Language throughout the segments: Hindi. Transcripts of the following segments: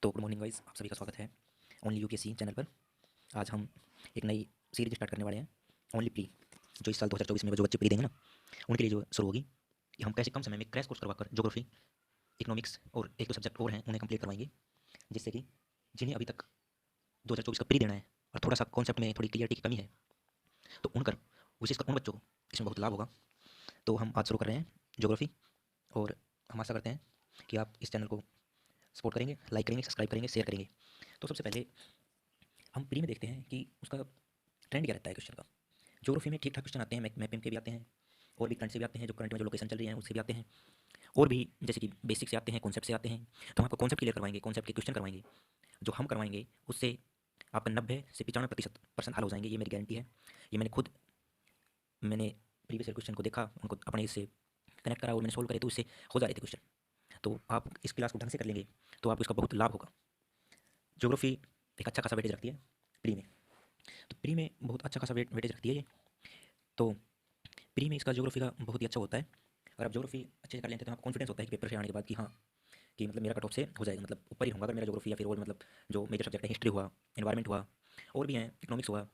तो गुड मॉर्निंग गाइस, आप सभी का स्वागत है ओनली यूकेसी चैनल पर। आज हम एक नई सीरीज स्टार्ट करने वाले हैं, ओनली प्री। जो इस साल 2024 में जो बच्चे प्री देंगे ना, उनके लिए जो शुरू होगी कि हम कैसे कम समय में क्रैश कोर्स करवाकर ज्योग्राफी, इकोनॉमिक्स और एक दो सब्जेक्ट और हैं उन्हें कंप्लीट करवाएंगे, जिससे कि जिन्हें अभी तक 2024 का प्री देना है और थोड़ा सा कॉन्सेप्ट में थोड़ी क्लियरिटी की कमी है, तो विशेषकर उन बच्चों को इसमें बहुत लाभ होगा। तो हम आज शुरू कर रहे हैं ज्योग्राफी, और हम आशा करते हैं कि आप इस चैनल को सपोर्ट करेंगे, लाइक करेंगे, सब्सक्राइब करेंगे, शेयर करेंगे। तो सबसे पहले हम प्री में देखते हैं कि उसका ट्रेंड क्या रहता है क्वेश्चन का। ज्योग्राफी में ठीक ठाक क्वेश्चन आते हैं, मैपिंग के भी आते हैं, और भी करंट से भी आते हैं, जो करंट में जो लोकेशन चल रही है उससे भी आते हैं, और भी जैसे कि बेसिक से आते हैं, कॉन्सेप्ट से आते हैं। तो हम आपको कॉन्सेप्ट क्लियर करवाएंगे, कॉन्सेप्ट के क्वेश्चन करवाएंगे। जो हम करवाएंगे उससे आपका 90 से 95% हल हो जाएंगे, ये मेरी गारंटी है। ये मैंने प्रीवियस क्वेश्चन को देखा, उनको अपने इससे कनेक्ट करा और मैंने सोल्व करे, तो इससे हो जा रहे थे क्वेश्चन। तो आप इस क्लास को ढंग से कर लेंगे तो आपको इसका बहुत लाभ होगा। ज्योग्राफी एक अच्छा खासा वेटेज रखती है प्री में, तो प्री में बहुत अच्छा खासा वेटेज रखती है ये। तो प्री में इसका ज्योग्राफी का बहुत ही अच्छा होता है। और आप ज्योग्राफी अच्छे से कर लेते हैं तो आपको कॉन्फिडेंस होता है कि पेपर से आने के बाद कि हाँ, कि मतलब मेरा कट ऑफ से हो जाएगा, मतलब ऊपर ही होगा अगर मेरा ज्योग्राफी या फिर और मतलब जो मेजर सब्जेक्ट है, हिस्ट्री हुआ, एनवायरमेंट हुआ, और भी हैं, इकोनॉमिक्स हुआ।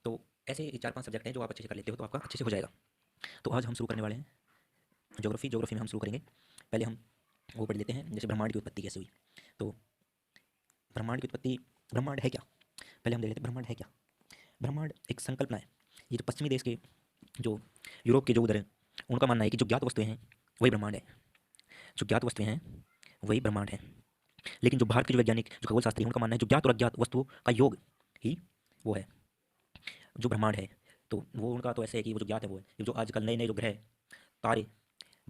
तो ऐसे 4-5 सब्जेक्ट हैं जो आप अच्छे से कर लेते हो तो आपका अच्छे से हो जाएगा। तो आज हम शुरू करने वाले हैं ज्योग्राफी। ज्योग्राफी में हम शुरू करेंगे, पहले हम वो पढ़ लेते हैं जैसे ब्रह्मांड की उत्पत्ति कैसे हुई। तो ब्रह्मांड की उत्पत्ति, ब्रह्मांड है क्या, पहले हम देख लेते हैं ब्रह्मांड है क्या। ब्रह्मांड एक संकल्पना है। ये जो पश्चिमी देश के, जो यूरोप के जो उधर हैं, उनका मानना है कि जो ज्ञात वस्तुएं हैं वही ब्रह्मांड है। जो ज्ञात वस्तुएं हैं वही ब्रह्मांड है। लेकिन जो भारत के जो वैज्ञानिक, जो खगोलशास्त्री हैं, उनका मानना है जो ज्ञात और अज्ञात वस्तुओं का योग ही वो है जो ब्रह्मांड है। तो वो उनका तो ऐसे है कि वो जो ज्ञात है वो है, ये जो आजकल नए नए जो ग्रह, तारे,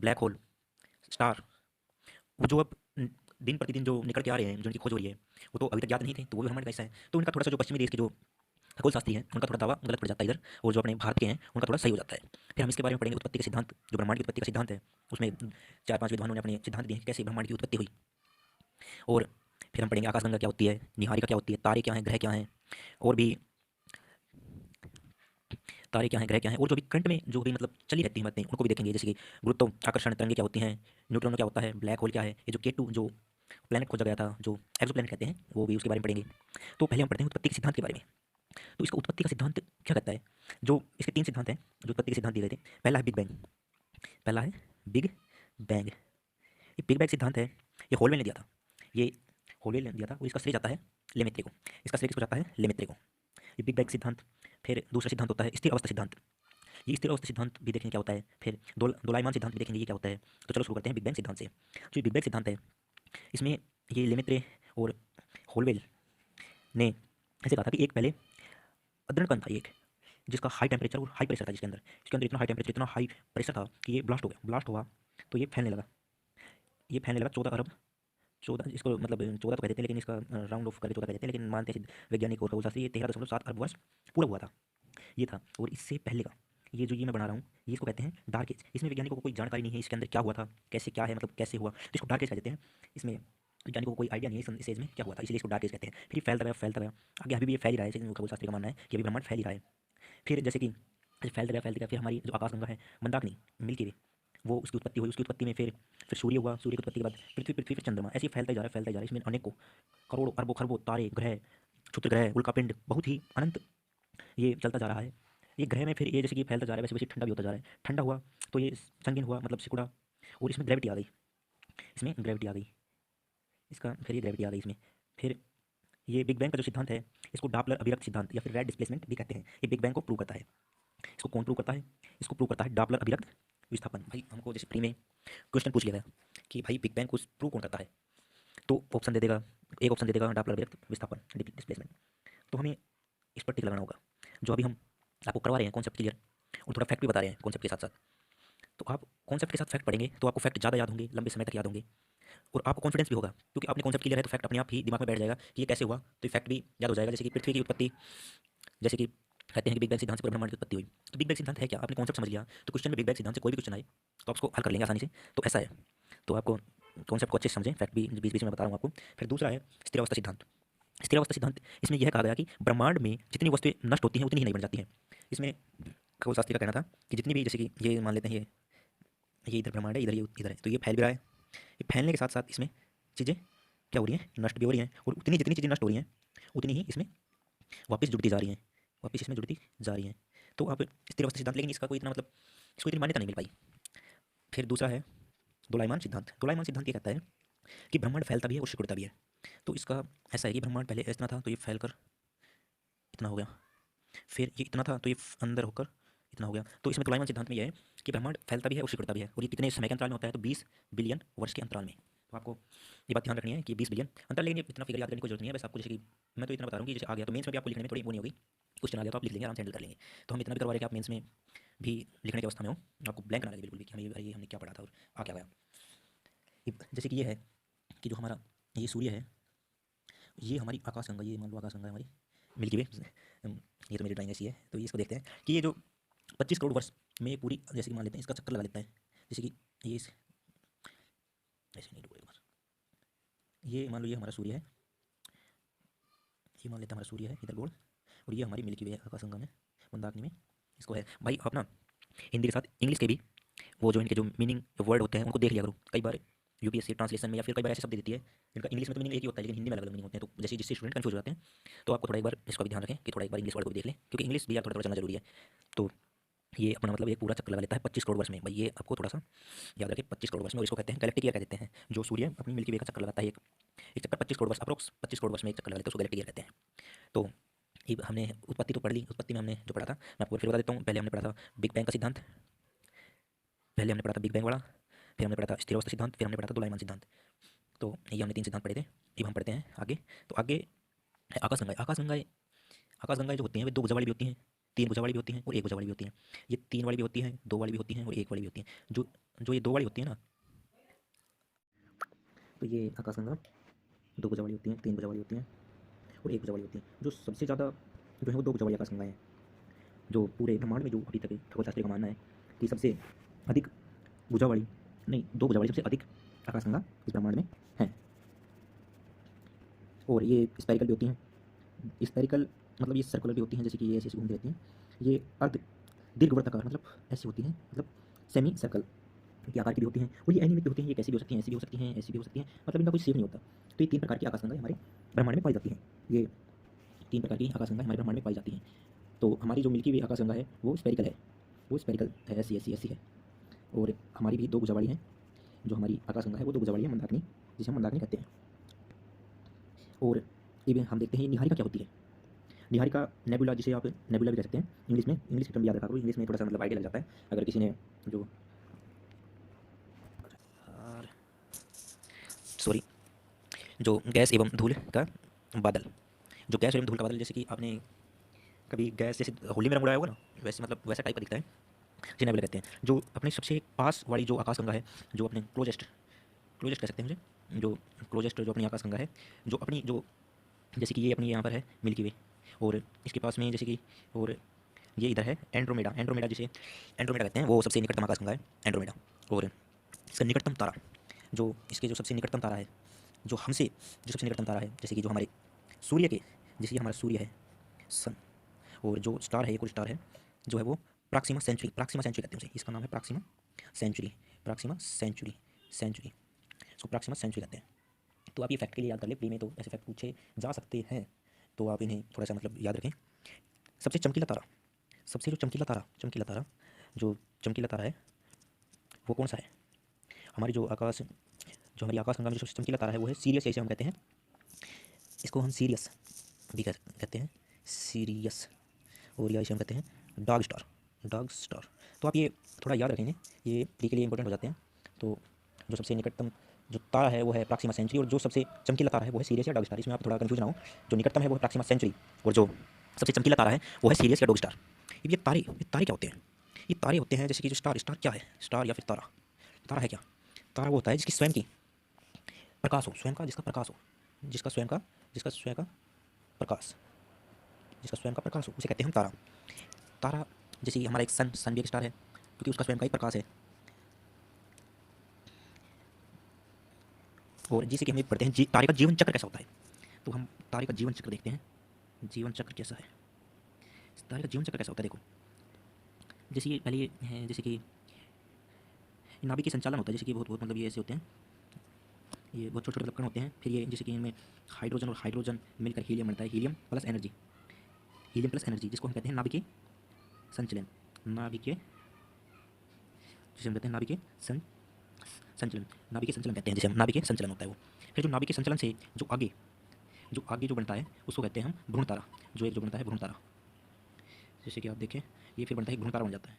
ब्लैक होल, स्टार, वो जो अब दिन प्रतिदिन जो निकल के आ रहे हैं, जो उनकी खोज हो रही है, वो तो अभी तक ज्ञात नहीं थे, तो वो भी ब्रह्मांड का हिस्सा है। तो उनका थोड़ा सा जो पश्चिमी देश के जो खगोलशास्त्री हैं उनका थोड़ा दावा गलत पड़ जाता है इधर, और जो अपने भारत के हैं उनका थोड़ा सही हो जाता है। फिर हम इसके बारे में पढ़ेंगे उत्पत्ति के सिद्धांत। जो ब्रह्मांड की उत्पत्ति का सिद्धांत है उसमें 4-5 विद्वानों ने अपने सिद्धांत दिए हैं कि कैसे ब्रह्मांड की उत्पत्ति हुई। और फिर हम पढ़ेंगे आकाशगंगा क्या होती है, निहारिका क्या होती है, तारे क्या हैं, ग्रह क्या हैं, और भी तारे क्या हैं, ग्रह क्या हैं, और जो भी करंट में जो भी मतलब चली रहती हैं बातें उनको भी देखेंगे, जैसे कि गुरुत्व आकर्षण तरंगे क्या होती हैं, न्यूट्रॉन क्या होता है, ब्लैक होल क्या है, ये जो K2 जो प्लैनेट खोजा गया था, जो एक्सो प्लैनेट कहते हैं, वो भी उसके बारे में पढ़ेंगे। तो पहले हम पढ़ते हैं उत्पत्ति के सिद्धांत के बारे में। तो इसका उत्पत्ति का सिद्धांत क्या कहता है। जो इसके 3 सिद्धांत हैं जो उत्पत्ति के सिद्धांत दिए गए थे। पहला है बिग बैंग, पहला है बिग बैंग। ये बिग बैंग सिद्धांत है, ये होलवेल ने दिया था। ये होलवेल ने दिया था और इसका श्रेय जाता है लेमेत्रे को। इसका श्रेय किसको जाता है, लेमेत्रे को, ये बिग बैंग सिद्धांत। फिर दूसरा सिद्धांत होता है स्थिर अवस्था सिद्धांत। ये स्थिर अवस्था सिद्धांत भी देखेंगे क्या होता है। फिर दोलायमान सिद्धांत भी देखेंगे ये क्या होता है। तो चलो शुरू करते हैं बिग बैंग सिद्धांत से। जो ये बिग बैंग सिद्धांत है, इसमें ये लेमेत्रे और होलवेल ने ऐसे कहा था कि एक पहले अदृढ़ कण था, एक जिसका हाई टेम्परेचर और हाई प्रेशर था, जिसके अंदर इतना हाई टेम्परेचर, इतना हाई प्रेशर था कि ये ब्लास्ट हो गया। ब्लास्ट हुआ तो ये फैलने लगा, ये फैलने लगा 14 अरब, 14, इसको मतलब 14 तो कह देते हैं लेकिन इसका राउंड ऑफ करके 14 कह देते हैं, लेकिन मानते हैं वैज्ञानिक और खगोलशास्त्री ये 13.7 अरब वर्ष पूरा हुआ था, ये था। और इससे पहले का ये जो ये मैं बना रहा हूँ, ये इसको कहते हैं डार्क एज। इसमें वैज्ञानिकों को कोई जानकारी नहीं है इसके अंदर क्या हुआ था, कैसे क्या है, मतलब कैसे हुआ, तो इसको डार्क एज कह देते हैं। इसमें वैज्ञानिकों को कोई आइडिया नहीं है इस एज में क्या हुआ था, इसलिए इसको डार्क एज कहते हैं। फिर ये फैलता गया, फैलता गया, आगे अभी भी ये फैल ही रहा है, लेकिन खगोलशास्त्री का मानना है कि अभी ब्रह्मांड फैल ही रहा है। फिर जैसे कि फैलते गया, फिर हमारी जो आकाशगंगा है, मंदाकिनी, मिल्की वे, वो उसकी उत्पत्ति हुई। उसकी उत्पत्ति में फिर सूर्य हुआ, सूर्य की उत्पत्ति के बाद पृथ्वी, फिर चंद्रमा, ऐसे ही फैलता ही जा रहा है, फैलता ही जा रहा है। इसमें अनेकों करोड़ों अरबों खरबों तारे, ग्रह, क्षुद्र ग्रह, उल्कापिंड, बहुत ही अनंत ये चलता जा रहा है। ये ग्रह में फिर ये जैसे कि फैलता जा रहा है वैसे वैसे ठंडा भी होता जा रहा है। ठंडा हुआ तो ये संगीन हुआ, मतलब सिकुड़ा, और इसमें ग्रेविटी आ गई, इसमें ग्रेविटी आ गई, इसका फिर ये ग्रेविटी आ गई इसमें। फिर ये बिग बैंग का जो सिद्धांत है, इसको डॉपलर अभिरक्त सिद्धांत या फिर रेड डिस्प्लेसमेंट भी कहते हैं। ये बिग बैंग को प्रूव करता है। इसको कौन प्रूव करता है, इसको प्रूव करता है डॉपलर अभिरक्त विस्थापन। भाई हमको जैसे प्री में क्वेश्चन पूछ लिया गया कि भाई बिग बैंग को प्रूव कौन करता है, तो ऑप्शन दे देगा, एक ऑप्शन दे देगा डॉपलर अभिरक्त विस्थापन, डिस्प्लेसमेंट। तो हमें इस पर टिक लगाना होगा। जो अभी हम आपको करवा रहे हैं कॉन्सेप्ट क्लियर, और थोड़ा फैक्ट भी बता रहे हैं कॉन्सेप्ट के साथ साथ। तो आप कॉन्सेप्ट के साथ फैक्ट पढ़ेंगे तो आपको फैक्ट ज़्यादा याद होंगे, लंबे समय तक याद होंगे, और आपको कॉन्फिडेंस भी होगा क्योंकि आपने कॉन्सेप्ट क्लियर है, तो फैक्ट अपने आप ही दिमाग में बैठ जाएगा कि ये कैसे हुआ, तो ये फैक्ट भी याद हो जाएगा। जैसे कि पृथ्वी की उत्पत्ति, जैसे कि कहते हैं कि बिग बैंग सिद्धांत से पूरे ब्रह्मांड की उत्पत्ति हुई। तो बिग बैंग सिद्धांत है क्या, आपने कॉन्सेप्ट समझ लिया, तो क्वेश्चन में बिग बैंग सिद्धांत से कोई भी क्वेश्चन आए तो आप उसको हल कर लेंगे आसानी से। तो ऐसा है, तो आपको कॉन्सेप्ट को अच्छे से समझें, फैक्ट भी बीच बीच में बता रहा हूँ आपको। फिर दूसरा है स्थिर अवस्था सिद्धांत। स्थिर अवस्था सिद्धांत, इसमें यह कहा गया कि ब्रह्मांड में जितनी वस्तुएं नष्ट होती हैं उतनी ही नहीं बन जाती हैं। इसमें खगोलशास्त्री का कहना था कि जितनी भी, जैसे कि ये मान लेते हैं ये इधर ब्रह्मांड है, इधर ये इधर है, तो ये फैल भी रहा है। ये फैलने के साथ साथ इसमें चीज़ें क्या हो रही हैं, नष्ट भी हो रही हैं, और उतनी जितनी चीज़ें नष्ट हो रही हैं उतनी ही इसमें वापस जुड़ती जा रही हैं, वापस इसमें जुड़ती जा रही हैं। तो आप स्थिर अवस्था सिद्धांत, लेकिन इसका कोई इतना मतलब इसको इतनी मान्यता नहीं मिल पाई। फिर दूसरा है दोलायमान सिद्धांत। दोलायमान सिद्धांत ये कहता है कि ब्रह्मांड फैलता भी है और सिकुड़ता भी है। तो इसका ऐसा है कि ब्रह्मांड पहले इतना था तो ये फैलकर इतना हो गया, फिर ये इतना था तो ये अंदर होकर इतना हो गया। तो इसमें दोलायमान सिद्धांत में यह है कि ब्रह्मांड फैलता भी है और सिकुड़ता भी है, और ये कितने समय के अंतराल में होता है, तो 20 बिलियन वर्ष के अंतराल में। तो आपको ये बात ध्यान रखनी है कि 20 बिलियन अंतर, लेकिन ये इतना फिगर याद करने की जरूरत नहीं है। बस आपको जैसे कि मैं तो इतना बता रहा हूँ कि जैसे आ गया तो मेंस में भी आपको लिखने में थोड़ी वो नहीं होगी, क्वेश्चन आ गया तो आप लिख लेंगे, आराम से हैंडल कर लेंगे। तो हम इतना भी करवा रहे हैं कि आप मेंस में भी लिखने की अवस्था में हो, आपको ब्लैंक ना लगे बिल्कुल भी कि हमें ये हमने क्या पढ़ा था और आ क्या गया। जैसे कि ये है कि जो हमारा ये सूर्य है, ये हमारी आकाशगंगा, ये मान लो आकाशगंगा है हमारी मिल्की वे। ये तो मेरी ड्राइंग ऐसी है, तो ये इसको देखते हैं कि ये जो 25 करोड़ वर्ष में ये पूरी, जैसे कि मान लेते हैं इसका चक्कर लगा लेता है, जैसे कि ये ऐसे नहीं डूबेगा, ये मान लो ये हमारा सूर्य है, ये मान लेते हैं हमारा सूर्य है इधर गोल, और ये हमारी मिल्की वे है आकाशगंगा में, मंदाकिनी में इसको है। भाई आप ना हिंदी के साथ इंग्लिश के भी वो जो इनके जो मीनिंग वर्ड होते हैं उनको देख लिया करो। कई बार यूपीएससी ट्रांसलेशन में या फिर कई बार ऐसे शब्द दे देती है जिनका इंग्लिश में तो मीनिंग एक ही होता है लेकिन हिंदी में अलग अलग मीनिंग होते हैं, तो जैसे जिससे स्टूडेंट कंफ्यूज हो जाते हैं। तो आपको थोड़ा एक बार इसका भी ध्यान रखें कि थोड़ा एक बार इंग्लिश वर्ड को भी देख लें, क्योंकि इंग्लिश भी यार थोड़ा थोड़ा चलना जरूरी है। तो ये अपना मतलब एक पूरा चक्कर लगा लेता है 25 करोड़ वर्ष में। भाई ये आपको थोड़ा सा याद रखें 25 करोड़ वर्ष में, और इसको कहते हैं गैलेक्टिक ईयर कह देते हैं। जो सूर्य अपनी मिल्की वे का चक्कर लगाता है एक एक चक्कर 25 करोड़ वर्ष, अप्रोक्स 25 करोड़ वर्ष में एक चक्कर लगा लेते हैं, उसको गैलेक्टिक ईयर कहते हैं। तो ये हमने उत्पत्ति तो पढ़ ली, उत्पत्ति में हमने जो पढ़ा था मैं आपको फिर बता देता हूँ। पहले हमने पढ़ा था बिग बैंग का सिद्धांत, पहले हमने पढ़ा था बिग बैंग वाला, फिर हमने पढ़ा था स्थिर अवस्था सिद्धांत, फिर हमने पढ़ा था दोलायमान सिद्धांत। तो ये हमने 3 सिद्धांत पढ़े थे। अब हम पढ़ते हैं आगे। तो आगे है आकाशगंगाएँ। आकाशगंगाएँ आकाशगंगाएँ जो होती हैं वे 2 भुजा वाली भी होती हैं, 3 भुजा वाली भी होती हैं और 1 भुजा वाली भी होती हैं। ये 3 वाली भी होती हैं, 2 वाली भी होती हैं और 1 वाली भी होती हैं। जो जो ये 2 वाली होती है ना, तो ये आकाशगंगा 2 भुजा वाली होती हैं, 3 भुजा वाली होती हैं और 1 भुजा वाली होती हैं। जो सबसे ज़्यादा जो है वो 2 भुजा वाली आकाशगंगाएँ हैं। जो पूरे ब्रह्मांड में जो अभी तक खगोलशास्त्री का मानना है कि सबसे अधिक भुजा वाली, नहीं 2 भुजा वाली सबसे अधिक आकाशगंगा इस ब्रह्मांड में है। और ये स्पेरिकल भी होती हैं। स्पेरिकल मतलब ये सर्कुलर भी होती हैं, जैसे कि ये ऐसे ऐसे घूमती रहती हैं। ये अर्ध दीर्घवृत्ताकार मतलब ऐसी होती हैं, मतलब सेमी सर्कल के आकार की भी होती हैं। और ये एनीमिक भी होती हैं, ये कैसी भी हो सकती हैं, ऐसी भी हो सकती हैं, ऐसी भी हो सकती हैं, मतलब इनका कोई शेप नहीं होता। तो ये 3 प्रकार की आकाशगंगाएँ हमारे ब्रह्मांड में पाई जाती हैं। ये 3 प्रकार की आकाशगंगाएँ हमारे ब्रह्मांड में पाई जाती हैं। तो हमारी जो मिल्की वे आकाशगंगा है वो स्पेरिकल है, वो स्पेरिकल है, ऐसी ऐसी ऐसी है। और हमारी भी 2 भुजा वाली है, जो हमारी आकाशगंगा है वो 2 भुजा वाली है, मंदाकिनी, जिसे हम मंदाकिनी कहते हैं। और ये हम देखते हैं निहारिका क्या होती है। निहारिका नेबुला, जिसे आप नेबुला भी कह सकते हैं इंग्लिश में, इंग्लिश की टर्म याद रखा करो, इंग्लिश में थोड़ा सा मतलब आइडिया लग जाता है अगर किसी ने जो सॉरी जो गैस एवं धूल का बादल, जो गैस एवं धूल का बादल, जैसे कि आपने कभी गैस जैसे होली में रंग उड़ाया होगा ना, वैसे मतलब वैसा टाइप का दिखता है, जिसे नेबुला कहते हैं। जो अपने सबसे पास वाली जो आकाशगंगा है, जो अपने क्लोजेस्ट क्लोजेस्ट कह सकते हैं मुझे, जो क्लोजेस्ट जो अपनी आकाशगंगा है, जो अपनी जो जैसे कि ये अपनी यहाँ पर है मिल्की वे, और इसके पास में जैसे कि और ये इधर है एंड्रोमेडा। एंड्रोमेडा जिसे एंड्रोमेडा कहते हैं वो सबसे निकटतम आकाशगंगा है एंड्रोमेडा। और इसका निकटतम तारा, जो इसके जो सबसे निकटतम तारा है, जो हमसे जो सबसे निकटतम तारा है, जैसे कि जो हमारे सूर्य के, जैसे कि हमारा सूर्य है सन, और जो स्टार है, ये कुछ स्टार है जो है वो प्राक्सिमा सेंचुरी, प्राक्सिमा सेंचुरी कहते हैं उसे, इसका नाम है प्राक्सिमा सेंचुरी, प्राक्सिमा सेंचुरी, सेंचुरी, इसको प्राक्सिमा सेंचुरी कहते हैं। तो आप ये फैक्ट के लिए याद कर ले, प्री में तो ऐसे फैक्ट पूछे जा सकते हैं, तो आप इन्हें थोड़ा सा मतलब याद रखें। सबसे चमकीला तारा, सबसे जो चमकीला तारा, चमकीला तारा, जो चमकीला तारा है वो कौन सा है, हमारी जो आकाश, जो हमारी आकाशगंगा में जो सबसे चमकीला तारा है वो है सीरियस, ऐसे हम कहते हैं इसको, हम सीरियस भी कहते हैं, सीरियस, और या इसे हम कहते हैं डॉग स्टार, डॉग स्टार। तो आप ये थोड़ा याद रखेंगे, ये प्री के लिए इंपॉर्टेंट हो जाते हैं। तो जो सबसे निकटतम जो तारा है वो है प्राक्सिमा सेंचुरी, और जो सबसे चमकीला तारा है वो है सीरियस या डॉग स्टार। इसमें आप थोड़ा कन्फ्यूज ना हो, जो निकटतम है वो है प्राक्सिमा सेंचुरी, और जो सबसे चमकीला तारा है वो है सीरियस या डॉग स्टार। ये तारे क्या होते हैं, ये तारे होते हैं जैसे कि जो स्टार, स्टार क्या है, स्टार या फिर तारा, तारा है क्या, तारा वो होता है जिसकी स्वयं की प्रकाश हो, स्वयं का जिसका प्रकाश हो, जिसका स्वयं का, जिसका स्वयं का प्रकाश, जिसका स्वयं का प्रकाश हो उसे कहते हैं हम तारा। तारा जैसे हमारा एक सन, सन भी एक स्टार है क्योंकि उसका स्वयं का ही प्रकाश है। और जिसे कि हम पढ़ते हैं तारे का जीवन चक्र कैसा होता है, तो हम तारे का जीवन चक्र देखते हैं, जीवन चक्र कैसा है, तारे का जीवन चक्र कैसा होता है। देखो जैसे ये पहले ये है, जैसे कि नाभिक के संचालन होता है, जैसे कि बहुत बहुत मतलब ये ऐसे होते हैं, ये बहुत छोटे छोटे कण होते हैं। फिर ये जैसे कि इनमें हाइड्रोजन और हाइड्रोजन मिलकर हीलियम बनता है, helium plus energy, helium plus energy, जिसको हम कहते हैं नाभिकीय संचलन। नाभिकीय, जिसे हम कहते हैं नाभिकीय संचलन, नाभिकीय संचलन कहते हैं जिसे हम, नाभिकीय संचलन होता है वो। फिर जो नाभिकीय संचलन से जो आगे जो बनता है उसको कहते हैं हम भ्रूण तारा, जो बनता है भ्रूण तारा। जैसे कि आप देखें, ये फिर बनता है भ्रूण तारा बन जाता है।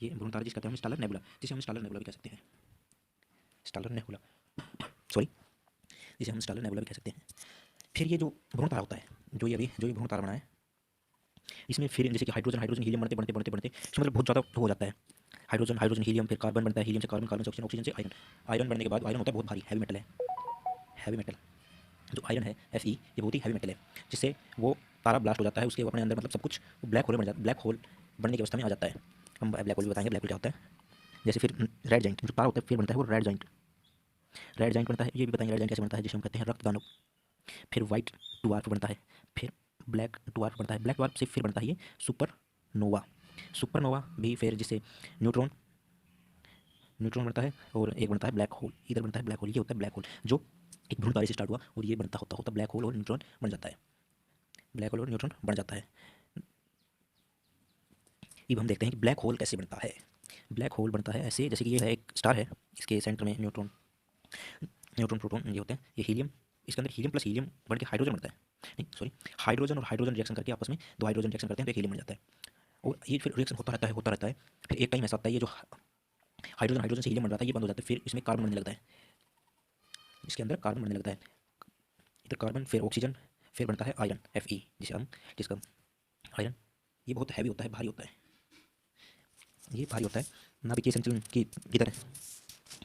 ये भ्रूण तारा जिसे कहते हैं हम स्टालर नेबुला, जिसे हम स्टालर नेबुला भी कह सकते हैं, स्टालर नेबुला, सॉरी, जिसे हम स्टालर नेबुला भी कह सकते हैं। फिर ये जो भ्रूण तारा होता है, जो ये भ्रूण तारा बना है, इसमें फिर जैसे कि हाइड्रोजन हीलियम बढ़ते इसमें मतलब बहुत ज़्यादा हो जाता है। हाइड्रोजन हीलियम, फिर कार्बन बनता है, हीलियम से कार्बन, कार्बन से ऑक्सीजन, ऑक्सीजन से आयरन, आयरन बनने के बाद आयरन होता है बहुत भारी, हैवी मेटल है। हैवी मेटल जो आयरन है Fe, ये बहुत ही हैवी मेटल है, जिससे वो तारा ब्लास्ट हो जाता है, उसके अपने अंदर मतलब सब कुछ ब्लैक होल बन जाता है, ब्लैक होल बनने की अवस्था में आ जाता है। हम ब्लैक होल भी बताएंगे ब्लैक होल क्या होता है। जैसे फिर रेड जाइंट जो तारा होता है फिर बनता है वो रेड जाइंट, रेड जाइंट बनता है, ये भी बताएंगे रेड जाइंट कैसे बनता है, जिसे हम कहते हैं रक्त दानव। फिर वाइट डवार्फ बनता है, फिर ब्लैक डवार्फ बनता है, ब्लैक डवार्फ से फिर बनता है ये सुपर नोवा, सुपर नोवा भी फिर जिसे न्यूट्रॉन, न्यूट्रॉन बनता है, और एक बनता है ब्लैक होल, इधर बनता है ब्लैक होल, ये होता है ब्लैक होल जो एक भ्रूण तारे से स्टार्ट हुआ और ये बनता होता ब्लैक होल और न्यूट्रॉन बन जाता है, ब्लैक होल और न्यूट्रॉन बन जाता है। अब हम देखते हैं कि ब्लैक होल कैसे बनता है। ब्लैक होल बनता है ऐसे, जैसे कि ये है एक स्टार है, इसके सेंटर में न्यूट्रॉन, न्यूट्रॉन प्रोटॉन ये होते हैं, ये हीलियम, इसके अंदर हीलियम प्लस हीलियम बन के हाइड्रोजन बनता है, नहीं सॉरी, हाइड्रोजन और हाइड्रोजन रिएक्शन करके आपस में दो हाइड्रोजन रिएक्शन करते हैं तो एक हीलियम बन जाता है, और ये फिर रिएक्शन होता रहता है। फिर एक टाइम ऐसा आता है ये जो हाइड्रोजन से हीलियम बन जाता है ये बंद हो जाता है, फिर इसमें कार्बन बनने लगता है, इसके अंदर कार्बन बनने लगता है, इधर कार्बन फिर ऑक्सीजन, फिर बनता है आयरन Fe, जिसका आयरन, ये बहुत हैवी होता है, भारी होता है, ये भारी होता है, नाभिकीय संचलन की तरह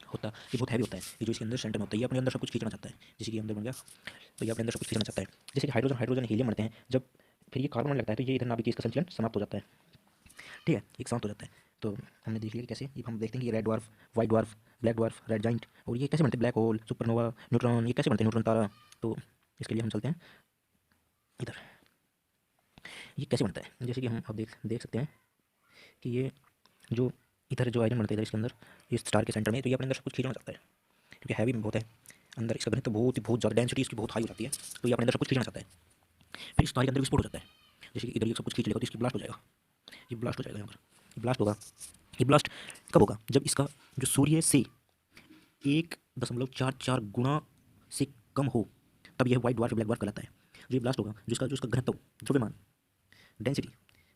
होता, ये बहुत हैवी होता है। ये जो इसके अंदर सेंटर में होता है ये अपने अंदर सब कुछ खींचना चाहता है, जैसे कि अंदर बन गया तो ये अपने अंदर सब कुछ खींचना चाहता है। जैसे कि हाइड्रोजन हीलियम बनते हैं, जब फिर ये कार्बन बनने लगता है तो ये इधर नाभिकीय इसका संचलन समाप्त हो जाता है, ठीक है, एक साथ हो जाता है। तो हमने देख लिया कि कैसे, अब हम देखते हैं कि ये red dwarf, white dwarf, black dwarf, red giant, और ये कैसे बनते हैं, ब्लैक होल, सुपरनोवा, न्यूट्रॉन, ये कैसे बनते हैं न्यूट्रॉन तारा। तो इसके लिए हम चलते हैं इधर, ये कैसे बनता है, जैसे कि हम अब देख सकते हैं कि ये जो इधर जो आयरन बनता है इधर इसके अंदर, ये स्टार के सेंटर में, तो ये अपने अंदर सब कुछ खींचना चाहता है क्योंकि हैवी में बहुत है अंदर, इसका घनत्व बहुत ज़्यादा, डेंसिटी इसकी बहुत हाई हो जाती है, तो ये अपने अंदर सब कुछ खींचना चाहता है। फिर इस तार के अंदर विस्फोट हो जाता है, जैसे कि इधर ये सब कुछ खींच लेगा तो इसकी ब्लास्ट हो जाएगा, ये ब्लास्ट हो जाएगा, यहाँ पर ये ब्लास्ट होगा। ये ब्लास्ट कब होगा, जब इसका जो सूर्य से 1.44 गुना से कम हो, तब यह वाइट ड्वार्फ ब्लैक ड्वार्फ कहलाता है। जो ये ब्लास्ट होगा, जो इसका घनत्व, द्रव्यमान, डेंसिटी,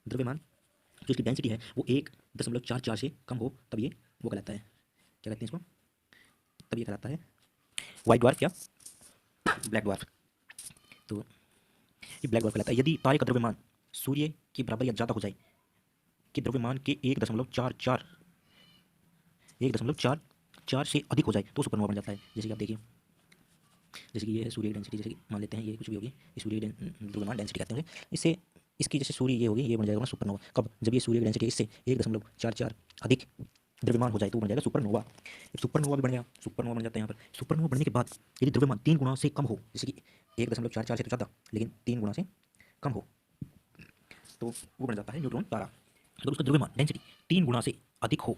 द्रव्यमान जो इसकी डेंसिटी है वो 1.44 से कम हो, तब ये वो कहलाता है, क्या कहते हैं इसको, तब ये कहलाता है वाइट ड्वार्फ या ब्लैक ड्वार्फ। तो ये ब्लैक ड्वार्फ कहलाता है यदि तारे का द्रव्यमान सूर्य के बराबर या ज़्यादा हो जाए, कि द्रव्यमान के 1.44 से अधिक हो जाए तो सुपरनोवा बन जाता है। जैसे कि आप देखिए, जैसे कि ये है सूर्य की डेंसिटी, जैसे कि मान लेते हैं ये कुछ भी होगी, ये सूर्य की द्रव्यमान डेंसिटी कहते हैं, इससे इसकी जैसे सूर्य ये होगी, ये बन जाएगा सुपरनोवा। कब, जब ये सूर्य की डेंसिटी इससे 1.44 अधिक द्रव्यमान हो जाए तो बन जाएगा सुपरनोवा। सुपरनोवा भी बन गया, सुपरनोवा बन जाता है यहाँ पर। सुपरनोवा बनने के बाद यदि द्रव्यमान 3 गुना से कम हो, जैसे कि 1.44 से तो ज़्यादा लेकिन 3 गुना से कम हो, तो वो बन जाता है न्यूट्रॉन तारा। अगर उसका द्रव्यमान डेंसिटी 3 गुना से अधिक हो,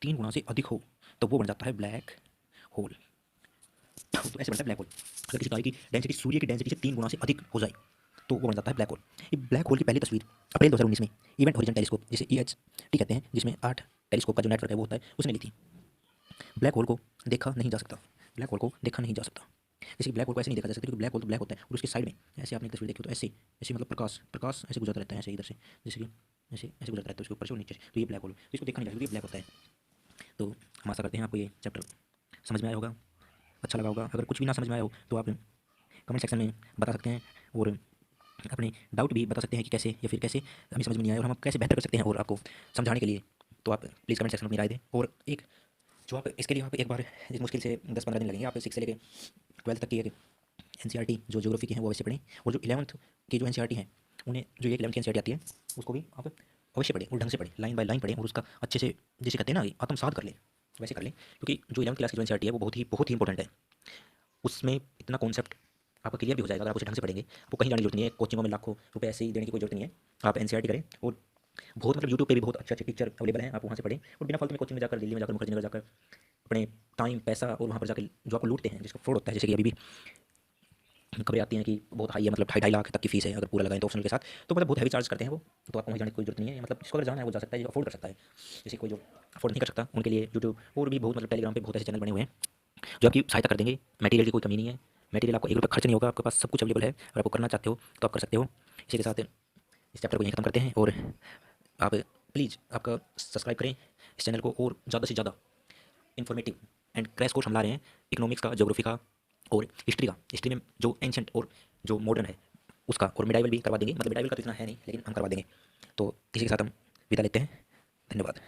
3 गुना से अधिक हो, तो वो बन जाता है ब्लैक होल। तो ऐसे बनता है ब्लैक होल। अगर किसी तारे की डेंसिटी सूर्य की डेंसिटी से 3 गुना से अधिक हो जाए तो वो बन जाता है ब्लैक होल। ये ब्लैक होल की पहली तस्वीर अप्रैल 2019 में इवेंट होरिजन टेलीस्कोप, जिसे EHT कहते हैं, जिसमें 8 टेलीस्कोप का जो नेटवर्क है वो होता है, उसने ली थी। ब्लैक होल को देखा नहीं जा सकता, ब्लैक होल को देखा नहीं जा सकता, जैसे कि ब्लैक होल को ऐसे नहीं देखा जा सकता क्योंकि ब्लैक होल तो ब्लैक होता है, और उसके साइड में ऐसे आपने तस्वीर देखी तो ऐसे ऐसे मतलब प्रकाश ऐसे गुजरता रहता है, ऐसे इधर से, जैसे कि ऐसे ऐसे गुजरता रहता है उसके ऊपर से और नीचे से, तो ये ब्लैक होल, तो इसको देखा नहीं जा सकता, ये ब्लैक होता है। तो हम आशा करते हैं आपको ये चैप्टर समझ में आया होगा, अच्छा लगा होगा। अगर कुछ भी ना समझ में आया हो तो आप कमेंट सेक्शन में बता सकते हैं, और अपने डाउट भी बता सकते हैं कि कैसे या फिर कैसे हमें समझ में नहीं आया और हम कैसे बेहतर कर सकते हैं, और आपको समझाने के लिए तो आप प्लीज़ कमेंट सेक्शन में अपनी राय दें। और एक जो आप इसके लिए आप एक बार इस मुश्किल से 10-15 दिन लगेंगे, आप 6 से लेकर 12 तक की एक NCERT जो ज्योग्राफी की है वो अवश्य पढ़ें, और जो 11th की जो NCERT है उन्हें जो एक 11th की NCERT आती है उसको भी आप अवश्य पढ़ें, और ढंग से पढ़ें, लाइन बाय लाइन पढ़ें, और उसका अच्छे से जिसे कहते हैं ना आत्मसात कर लें, वैसे कर लें, क्योंकि जो 11th क्लास की जो NCERT है वो बहुत ही इंपॉर्टेंट है। उसमें इतना कॉन्सेप्ट आपका क्लियर भी हो जाएगा अगर आप उसे ढंग से पढ़ेंगे। आपको कहीं जाने की जरूरत नहीं है, कोचिंगों में लाखों रुपए ऐसे ही देने की कोई जरूरत नहीं है, आप NCERT करें, और बहुत मतलब यूट्यूब पे भी बहुत अच्छे टीचर अवेलेबल हैं, आप वहाँ से पढ़ें, और बिना फालतू में कोचिंग में जाकर, दिल्ली में जाकर, मुखर्जी नगर जाकर अपने टाइम, पैसा और वहाँ पर जाकर जो आपको लूटते हैं, जिसका फ्रॉड होता है। जैसे कि अभी भी खबरें आती हैं कि बहुत हाई है, मतलब 2.5 लाख तक की फीस है अगर पूरा लगाएं तो ऑप्शनल के साथ, तो मतलब बहुत हैवी चार्ज करते हैं वो। तो आपको वहीं जाने की कोई जरूरत नहीं है, मतलब जिसको अगर जाना है वो जा सकता है, जो अफोर्ड कर सकता है। जैसे कोई जो अफोर्ड नहीं कर सकता उनके लिए यूट्यूब और भी बहुत, मतलब टेलीग्राम पे बहुत ऐसे चैनल बने हुए हैं जो आपकी सहायता कर देंगे। मटेरियल की कोई कमी नहीं है, मटेरियल आपको 1 रुपये खर्च नहीं होगा, आपके पास सब कुछ अवेलेबल है। और आपको करना चाहते हो तो आप कर सकते हो। इसी के साथ इस चैप्टर को यहीं खत्म करते हैं, और आप प्लीज़ आपका सब्सक्राइब करें इस चैनल को, और ज़्यादा से ज़्यादा इन्फॉर्मेटिव एंड क्रैश कोर्स हम ला रहे हैं, इकोनॉमिक्स का, ज्योग्राफी का और हिस्ट्री का। हिस्ट्री में जो एंशंट और जो मॉडर्न है उसका, और मिडाइवल भी करवा देंगे, मतलब मिडाइवल का तो इतना है नहीं लेकिन हम करवा देंगे। तो इसी के साथ हम विदा लेते हैं। धन्यवाद।